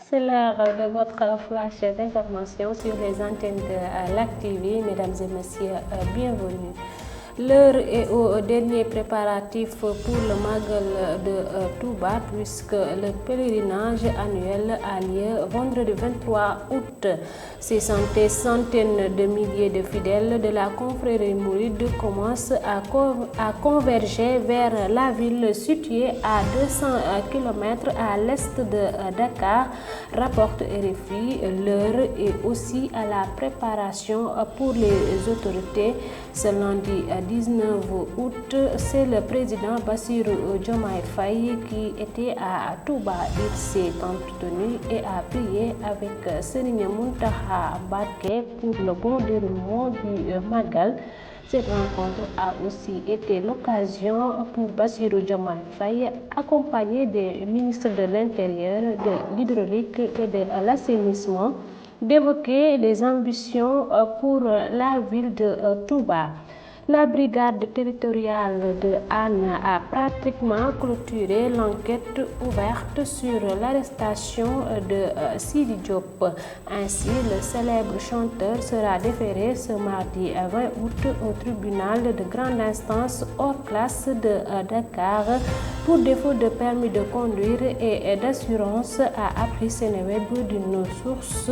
C'est l'heure de votre flash d'information sur les antennes de Lac TV. Mesdames et messieurs, bienvenue. L'heure est au dernier préparatif pour le Magal de Touba puisque le pèlerinage annuel a lieu vendredi 23 août. Ces centaines de milliers de fidèles de la confrérie mouride commencent à converger vers la ville située à 200 km à l'est de Dakar, rapporte RFI. L'heure est aussi à la préparation pour les autorités. Ce lundi 19 août, c'est le président Bassirou Diomaye Faye qui était à Touba. Il s'est entretenu et a prié avec Serigne Mountakha Mbacké pour le bon déroulement du Magal. Cette rencontre a aussi été l'occasion pour Bassirou Diomaye Faye, accompagné des ministres de l'Intérieur, de l'Hydraulique et de l'Assainissement, d'évoquer les ambitions pour la ville de Touba. La brigade territoriale de Hann a pratiquement clôturé l'enquête ouverte sur l'arrestation de Sidi Diop. Ainsi, le célèbre chanteur sera déféré ce mardi 20 août au tribunal de grande instance hors classe de Dakar pour défaut de permis de conduire et d'assurance, a appris Seneweb d'une source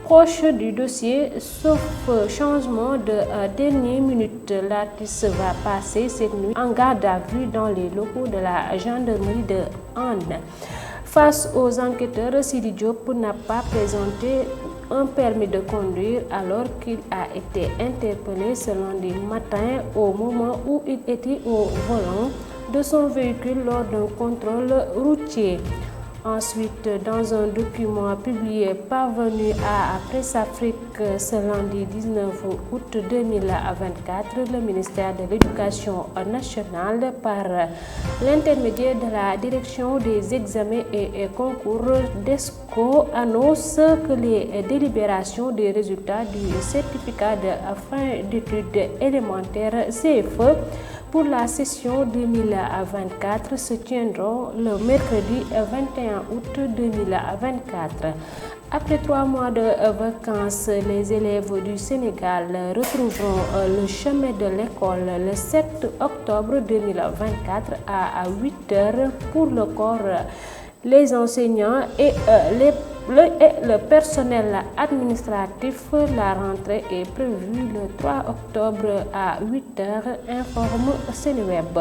proche du dossier. Sauf changement de dernière minute, l'artiste va passer cette nuit en garde à vue dans les locaux de la gendarmerie de Hann. Face aux enquêteurs, Sidi Diop n'a pas présenté un permis de conduire alors qu'il a été interpellé ce lundi matin au moment où il était au volant de son véhicule lors d'un contrôle routier. Ensuite, dans un document publié parvenu à Presse Afrique ce lundi 19 août 2024, le ministère de l'Éducation nationale, par l'intermédiaire de la Direction des examens et concours DESCO, annonce que les délibérations des résultats du certificat de fin d'études élémentaires CFE pour la session 2024 se tiendront le mercredi 21 août 2024. Après 3 mois de vacances, les élèves du Sénégal retrouveront le chemin de l'école le 7 octobre 2024 à 8 h pour le corps, les enseignants et le personnel administratif. La rentrée est prévue le 3 octobre à 8 h, informe Seneweb.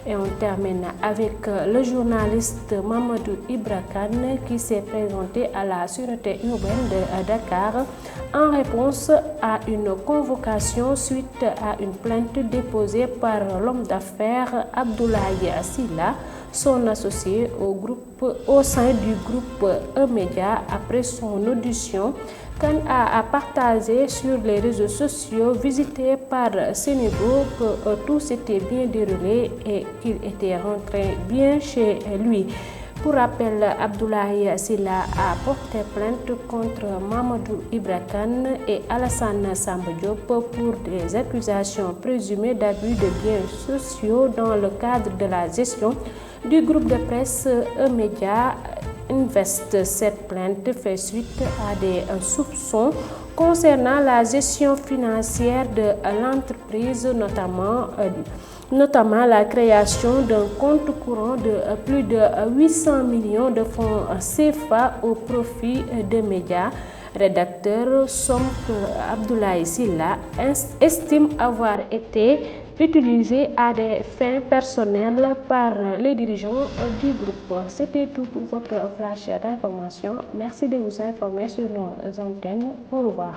Et on termine avec le journaliste Mamadou Ibra Kane qui s'est présenté à la sûreté urbaine de Dakar en réponse à une convocation suite à une plainte déposée par l'homme d'affaires Abdoulaye Sylla, son associé au sein du groupe E-Media. Après son audition, Kane a partagé sur les réseaux sociaux visités par Sénégo que tout s'était bien déroulé et qu'il était rentré bien chez lui. Pour rappel, Abdoulaye Sylla a porté plainte contre Mamadou Ibra Kane et Alassane Samba Diop pour des accusations présumées d'abus de biens sociaux dans le cadre de la gestion du groupe de presse E-Media Invest. Cette plainte fait suite à des soupçons concernant la gestion financière de l'entreprise, notamment la création d'un compte courant de plus de 800 millions de francs CFA au profit des médias. Rédacteur, somme que Abdoulaye Sylla estime avoir été utilisé à des fins personnelles par les dirigeants du groupe. C'était tout pour votre flash d'information. Merci de vous informer sur nos antennes. Au revoir.